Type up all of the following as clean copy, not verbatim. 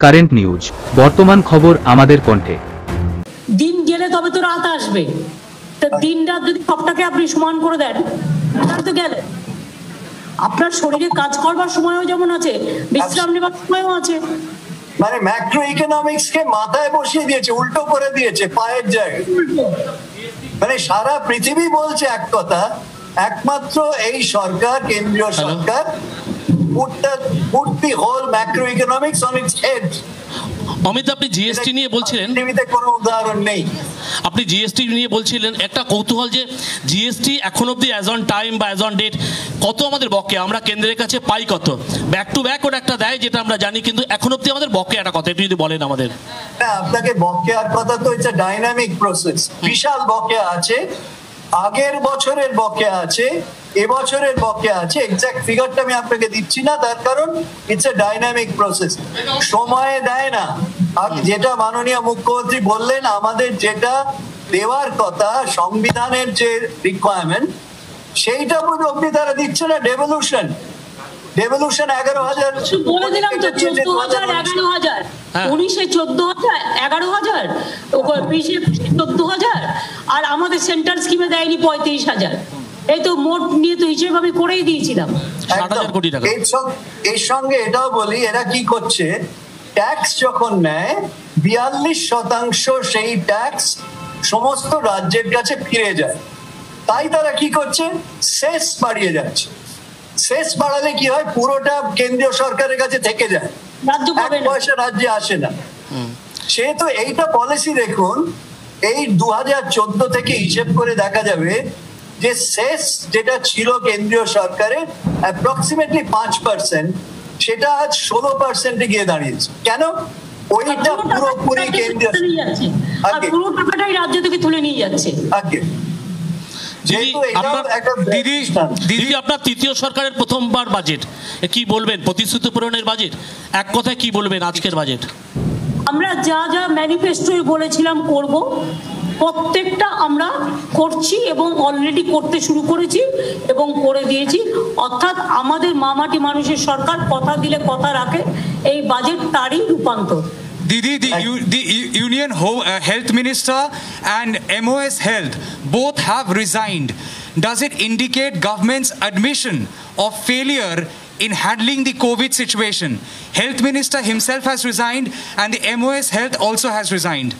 Current news, বর্তমান খবর আমাদের কণ্ঠে। দিন গেলে তবে তো রাত আসবে। তা দিন রাত যদি সবটাকে আপনি সমান করে দেন তাহলে তো গেলে আপনার শরীরে কাজ করবার সময়ও যেমন আছে, বিশ্রাম নেবার সময়ও আছে। মানে ম্যাক্রো ইকোনমিক্স কে মাথায় বসিয়ে দিয়েছে, উল্টো করে দিয়েছে পায়ের জায়গায়। মানে সারা পৃথিবী বলছে এক কথা, একমাত্র এই সরকার, কেন্দ্রীয় সরকার put the whole macroeconomics on its head. Amit, আপনি জিএসটি নিয়ে বলছিলেন, পৃথিবীতে কোনো উদাহরণ নেই। আপনি জিএসটি নিয়ে বলছিলেন, একটা কৌতূহল যে জিএসটি এখন অব্দি অ্যাজ অন টাইম বা অ্যাজ অন ডেট কত আমাদের বকেয়া, আমরা কেন্দ্রের কাছে পাই কত? ব্যাক টু ব্যাক ওটা একটা দেয় যেটা আমরা জানি, কিন্তু এখন অব্দি আমাদের বকেয়াটা কত একটু যদি বলেন আমাদের। হ্যাঁ, আপনাকে বকেয়ার কথা তো ইটস আ ডাইনামিক প্রসেস। বিশাল বকেয়া আছে, আগের বছরের বকেয়া আছে, এবছরের বকেয়া আছে। এক্সাক্ট ফিগারটা আমি আপনাকে দিচ্ছি না, তার কারণ ইটস এ ডাইনামিক প্রসেস, সময় দেয় না। আর যেটা মাননীয় মুখ্যমন্ত্রী বললেন, আমাদের যেটা দেওয়ার কথা সংবিধানের যে রিকোয়ারমেন্ট, সেইটা অব্দি তারা দিচ্ছে না। ডেভলিউশন 11,000 বলে দিলাম তো, 14,000 11,000, 19-এ 14,000 11,000, 20-এ 14,000, আর আমাদের সেন্ট্রাল স্কিমে দেয়নি 35,000। এই তো মোট নিয়ে তো হিসেব আমি করেই দিয়েছিলাম। 60,000 কোটি টাকা। এর সঙ্গে এটাও বলি, এরা কি করছে, ট্যাক্স যখন নেয় 42% সেই ট্যাক্স সমস্ত রাজ্যের কাছে ফিরে যায়। তাই তারা কি করছে, সেস বাড়িয়ে যাচ্ছে। সেস বাড়ালে কি হয়, পুরোটা কেন্দ্রীয় সরকারের কাছে থেকে যায়, এক পয়সা রাজ্যে আসে না। সেহেতু এইটা পলিসি দেখুন, এই 2014 থেকে হিসেব করে দেখা যাবে যে সেস যেটা ছিল কেন্দ্রীয় সরকারের অ্যাপ্রক্সিমেটলি 5%, সেটা আজ 16% গিয়ে দাঁড়িয়েছে। কেন? ওইটা পুরোপুরি কেন্দ্রীয়, পুরো টাকাটাই রাজ্য থেকে তুলে নিয়ে যাচ্ছে। দিদি, আপনার তৃতীয় সরকারের প্রথমবার বাজেট, কি বলবেন? প্রতিশ্রুতি পূরণের বাজেট, এক কথায় কি বলবেন আজকের বাজেট? আমরা যা যা ম্যানিফেস্টোয় বলেছিলাম করব, প্রত্যেকটা আমরা করছি এবং অলরেডি করতে শুরু করেছি এবং করে দিয়েছি। অর্থাৎ আমাদের মামাটি মানুষের সরকার কথা দিলে কথা রাখে, এই বাজেট তারই রূপান্তর। Didi, the Union Health Minister and MOS Health both have resigned. Does it indicate government's admission of failure in handling the COVID situation? Health Minister himself has resigned and the MOS Health also has resigned.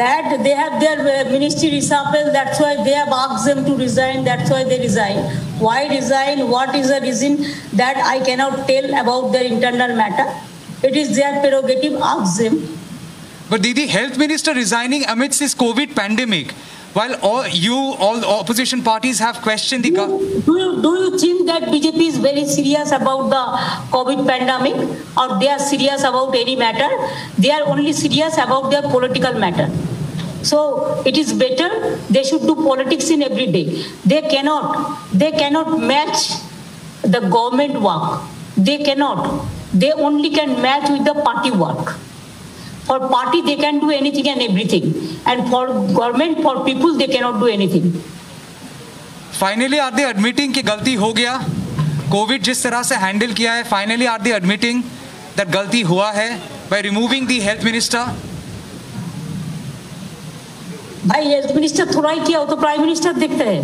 That they have their ministry reshuffle, that's why they have asked them to resign, that's why they resign. Why resign? What is the reason? That I cannot tell about their internal matter. It is their prerogative, ask them. But Didi, Health Minister resigning amidst this COVID pandemic, while all the opposition parties have questioned the government. Do you think that BJP is very serious about the COVID pandemic, or they are serious about any matter? They are only serious about their political matter. So it is better they should do politics in every day. They cannot match the government work. They cannot. They only can match with the party work. For party they can do anything and everything, and for government, for people, they cannot do anything. Finally, are they admitting कि गलती हो गया? Covid जिस तरह से handle किया है, finally are they admitting that गलती हुआ है by removing the health minister? भाई हेल्थ मिनिस्टर थोड़ा ही किया, वो तो प्राइम मिनिस्टर देखते हैं।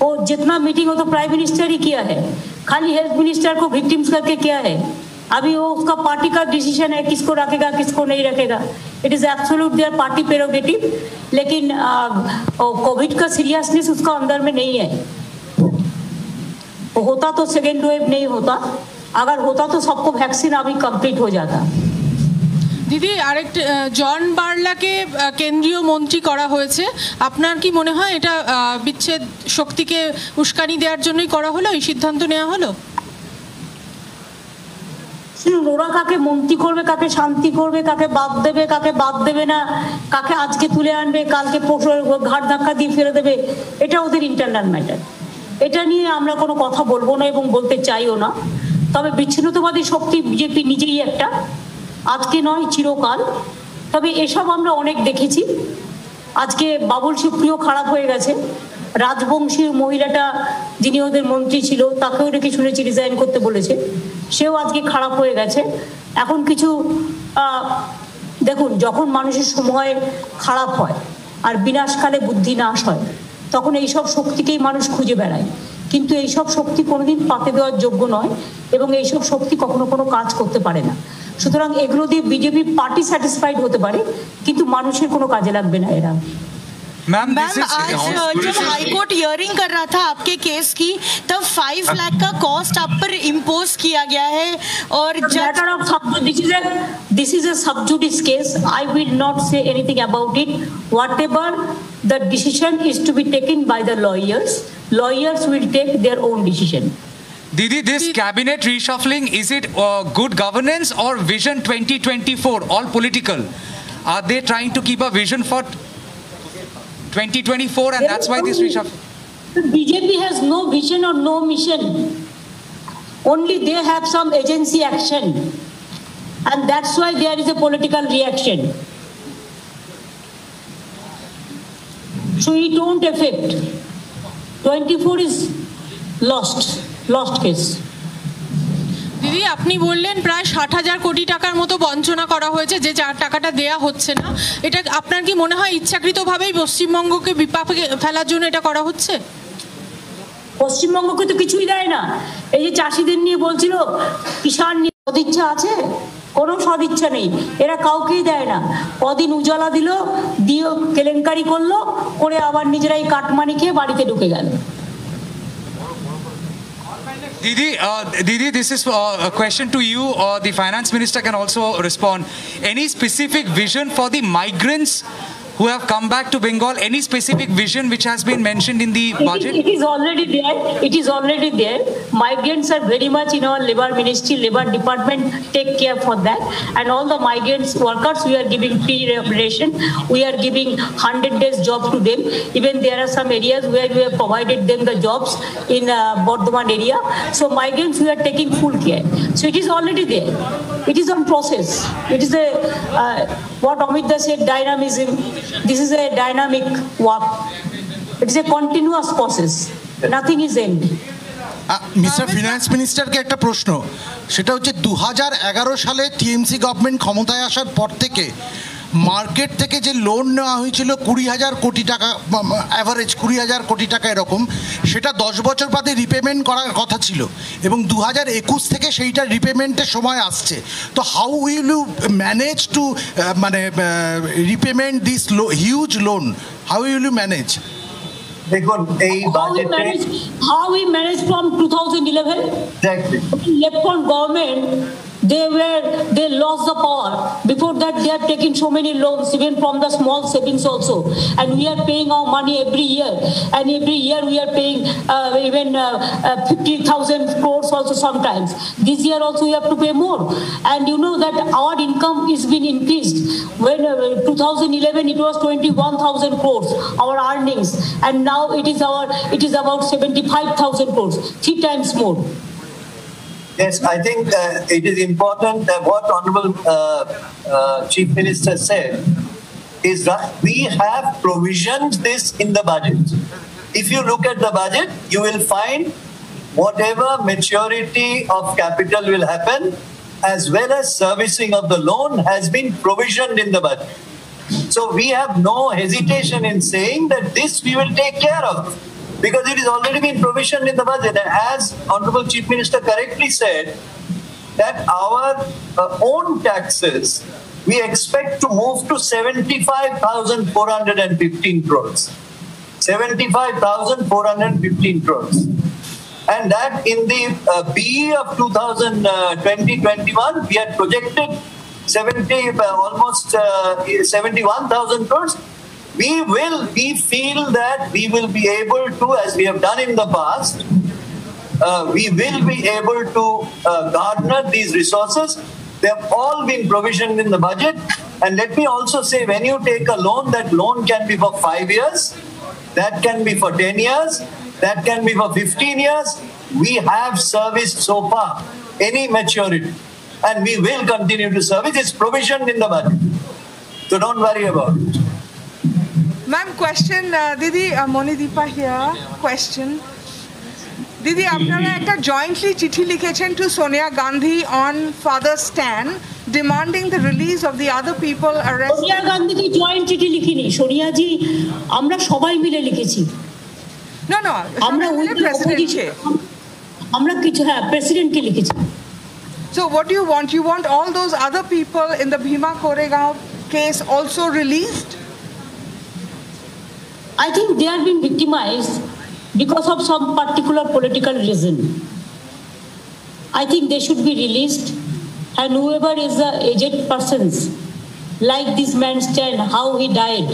वो जितना मीटिंग हो तो प्राइम मिनिस्टर ही किया है, खाली हेल्थ मिनिस्टर को विक्टिम्स करके किया है। अभी वो उसका पार्टी का डिसीजन है, किसको रखेगा किसको नहीं रखेगा। It is absolute there party prerogative. लेकिन कोविड का सीरियसनेस उसका अंदर में नहीं है। होता तो सेकेंड वेव नहीं होता, अगर होता तो सबको वैक्सीन अभी कंप्लीट हो जाता। দিদি, আরেকটা জন বার্লাকে কেন্দ্রীয় মন্ত্রী করা হয়েছে, আপনার কি মনে হয় এটা বিচ্ছেদ শক্তিকে উস্কানি দেওয়ার জন্যই করা হলো, এই সিদ্ধান্ত নেওয়া হলো? ওরা কাকে মন্ত্রী করবে, কাকে শান্তি করবে, কাকে বাদ দেবে না, কাকে আজকে তুলে আনবে, কালকে ঘাট ধাক্কা দিয়ে ফেলে দেবে, এটা ওদের ইন্টারনাল ম্যাটার। এটা নিয়ে আমরা কোনো কথা বলবো না এবং বলতে চাইও না। তবে বিচ্ছিন্নতাবাদী শক্তি বিজেপি নিজেই একটা, আজকে নয় চিরকাল। তবে এসব আমরা অনেক দেখেছি। আজকে বাবুল সুপ্রিয় খারাপ হয়ে গেছে, রাজবংশী মহিলাটা যিনি ওদের মন্ত্রী ছিল তাকেও নাকি শুনেছি রিজাইন করতে বলেছে, সেও আজকে খারাপ হয়ে গেছে। এখন কিছু দেখুন, যখন মানুষের সময় খারাপ হয় আর বিনাশকালে বুদ্ধি নাশ হয়, তখন এইসব শক্তিকেই মানুষ খুঁজে বেড়ায়। কিন্তু এইসব শক্তি কোনোদিন পাতে দেওয়ার যোগ্য নয় এবং এইসব শক্তি কখনো কোনো কাজ করতে পারে না। সুতরাং এগুলো দিয়ে বিজেপি পার্টি স্যাটিসফাইড হতে পারে, কিন্তু মানুষের কোনো কাজে লাগবে না এরা। मैम आज जब हाईकोर्ट हियरिंग कर रहा था आपके केस की, तब 5 लाख का कॉस्ट आप पर इम्पोज किया गया है और this is a sub judice case. I will not say anything about it. Whatever the decision is to be taken by the lawyers will take their own decision. Didi, this cabinet reshuffling, is it good governance or vision 2024, all political? Are they trying to keep a vision for 2024 and that's why this reshuffle? The BJP has no vision or no mission. Only they have some agency action. And that's why there is a political reaction. So it won't affect. 24 is lost case. দিদি, আপনি বললেন প্রায় 60,000 কোটি টাকার মতো বঞ্চনা করা হয়েছে, যে টাকাটা দেয়া হচ্ছে না। এটা আপনার কি মনে হয় ইচ্ছাকৃতভাবেই পশ্চিমবঙ্গকে বিপাকে ফেলার জন্য এটা করা হচ্ছে? পশ্চিমবঙ্গকে তো কিছুই দেয় না। এই যে চাষিদের নিয়ে বলছিল, কিষাণ নিয়ে সদিচ্ছা আছে? কোনো সদিচ্ছা নেই, এরা কাউকেই দেয় না। কদিন উজালা দিল, দিয়ে কেলেঙ্কারি করলো, করে আবার নিজেরাই কাটমানি খেয়ে বাড়িতে ঢুকে গেল। Didi, this is a question to you, or the finance minister can also respond. Any specific vision for the migrants who have come back to Bengal? Any specific vision which has been mentioned in the budget? It is already there. It is already there. Migrants are very much in our labor ministry, labor department take care for that. And all the migrants workers, we are giving free remuneration. We are giving 100 days job to them. Even there are some areas where we have provided them the jobs in Bardhaman area. So migrants, we are taking full care. So it is already there. It is on process. It is a what Amita said, dynamism. This is a dynamic work. It is a continuous process. Nothing is end. Mister finance মিনিস্টারকে একটা প্রশ্ন, সেটা হচ্ছে 2011 সালে TMC government ক্ষমতায় আসার পর থেকে মার্কেট থেকে যে লোন নেওয়া হয়েছিল 20,000 কোটি টাকা, অ্যাভারেজ 20,000 কোটি টাকা এরকম, সেটা 10 বছর বাদে রিপেমেন্ট করার কথা ছিল এবং 2021 থেকে সেইটা রিপেমেন্টের সময় আসছে। তো how will you manage to repayment this huge loan? How will you manage? দেখুন, এই বাজেটে how we managed from 2011, exactly left on government, they lost the power. Before that, they are taking so many loans, even from the small savings also, and we are paying our money every year, and every year we are paying even 50,000 crores also sometimes. This year also we have to pay more, and you know that our income is been increased. When 2011 it was 21,000 crores our earnings, and now it is about 75,000 crores, 3 times more. Yes, I think it is important that what Honorable Chief Minister said is that we have provisioned this in the budget. If you look at the budget, you will find whatever maturity of capital will happen, as well as servicing of the loan, has been provisioned in the budget. So we have no hesitation in saying that this we will take care of, because it has already been provisioned in the budget. And as Honorable Chief Minister correctly said, that our own taxes, we expect to move to 75,415 crores. 75,415 crores. And that in the BE of 2020-21, we had projected almost 71,000 crores. We feel that we will be able to, as we have done in the past, we will be able to garner these resources. They have all been provisioned in the budget. And let me also say, when you take a loan, that loan can be for 5 years, that can be for 10 years, that can be for 15 years. We have serviced so far any maturity, and we will continue to service. It's provisioned in the budget. So don't worry about it. Ma'am, question, Didi, Monideepa here, question. দিদি আপনারা একটা jointly চিঠি লিখেছেন to Sonia Gandhi on father Stan demanding the release of the other people arrested. Sonia গান্ধীকে joint চিঠি লিখিনি, সোনিয়াজি আমরা সবাই মিলে লিখেছি। না না, আমরা প্রেসিডেন্টকে, আমরা কিছু প্রেসিডেন্টকে লিখেছি। So what do you want? You want all those other people in the Bhima Koregaon case also released? I think they are being victimized because of some particular political reason. I think they should be released, and whoever is the aged persons, like this man Stan, how he died.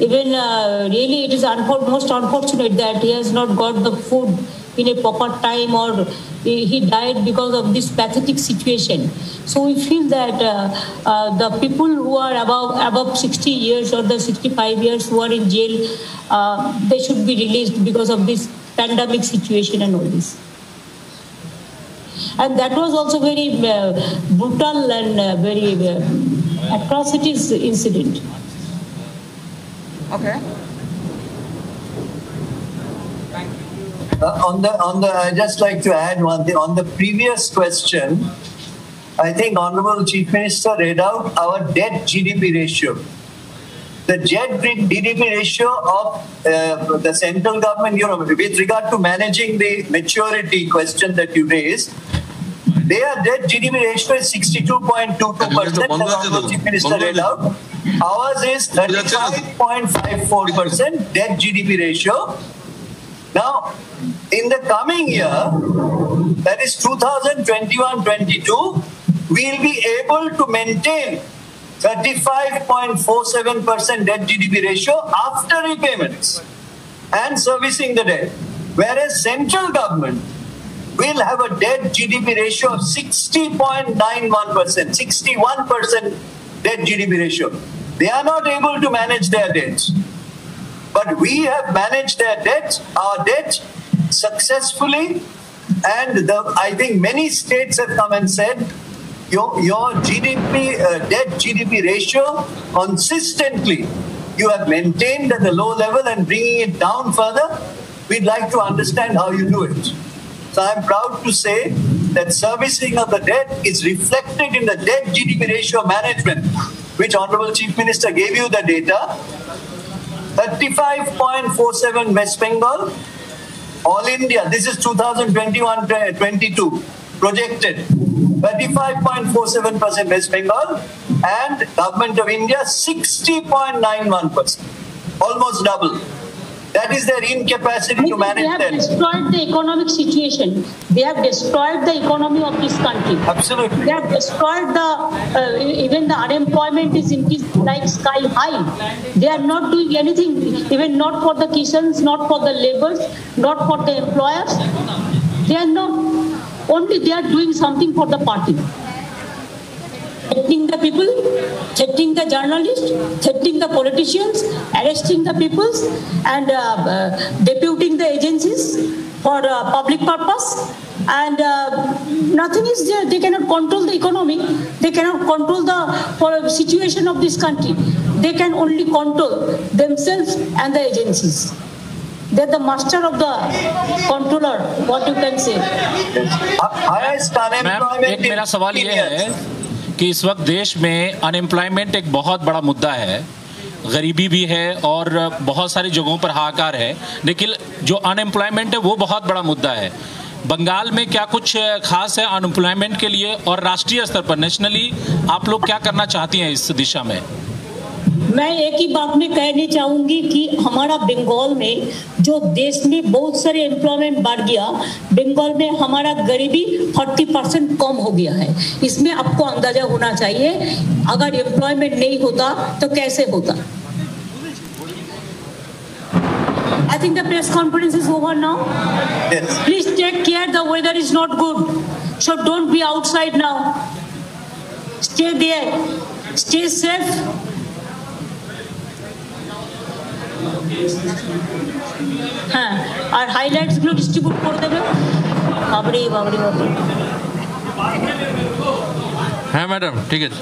Even really it is most unfortunate that he has not got the food in a proper time, or he died because of this pathetic situation. So we feel that the people who are above 60 years or the 65 years who are in jail, they should be released because of this pandemic situation and all this. And that was also very brutal and very atrocities incident. Okay. On the, I just like to add one thing. On the previous question, I think Honorable Chief Minister read out our debt GDP ratio. The debt GDP ratio of the central government, with regard to managing the maturity question that you raised, their debt GDP ratio is 62.22%, as Honorable Chief Minister read out. Ours is 35.54% debt GDP ratio. Now, in the coming year, that is 2021-22, we'll be able to maintain 35.47% debt GDP ratio after repayments and servicing the debt. Whereas central government will have a debt GDP ratio of 60.91%, 61% debt GDP ratio. They are not able to manage their debts. But we have managed our debt successfully, and I think many states have come and said your GDP debt GDP ratio consistently you have maintained at the low level and bringing it down further. We'd like to understand how you do it. So I'm proud to say that servicing of the debt is reflected in the debt GDP ratio management, which Honorable Chief Minister gave you the data. 35.47 West Bengal, all India, this is 2021-22 projected, 35.47% West Bengal, and Government of India 60.91%, almost double. That is their incapacity to manage that. They have debt. destroyed the economic situation. They have destroyed the economy of this country. Absolutely. They have destroyed even the unemployment is increased like sky high. They are not doing anything, even not for the Kishans, not for the laborers, not for the employers. They are not, only they are doing something for the party. Threatening the people, threatening the journalists, threatening the politicians, arresting the peoples, and deputing the agencies for public purpose. And nothing is there. They cannot control the economy. They cannot control the situation of this country. They can only control themselves and the agencies. They're the master of the controller, what you can say. Highest unemployment. एक मेरा सवाल ये है कि इस वक्त देश में अनएम्प्लॉयमेंट एक बहुत बड़ा मुद्दा है, गरीबी भी है और बहुत सारी जगहों पर हाहाकार है, लेकिन जो अनएम्प्लॉयमेंट है वो बहुत बड़ा मुद्दा है। बंगाल में क्या कुछ खास है अनएम्प्लॉयमेंट के लिए, और राष्ट्रीय स्तर पर नेशनली आप लोग क्या करना चाहती हैं इस दिशा में? मैं एक ही बात में कहनी चाहूंगी कि हमारा बंगाल में जो देश में बहुत सारे एम्प्लॉयमेंट बढ़ गया, बंगाल में हमारा गरीबी 40% कम हो गया है। इसमें आपको अंदाजा होना चाहिए, अगर एम्प्लॉयमेंट नहीं होता तो कैसे होता। I think the press conference is over now. Yes. Please take care. The weather is not good, so don't be outside now. Stay there. Stay safe. হ্যাঁ, আর হাইলাইটস গুলো ডিস্ট্রিবিউট করে দেবে। বাবরে বাবরে বাবরে। হ্যাঁ ম্যাডাম, ঠিক আছে।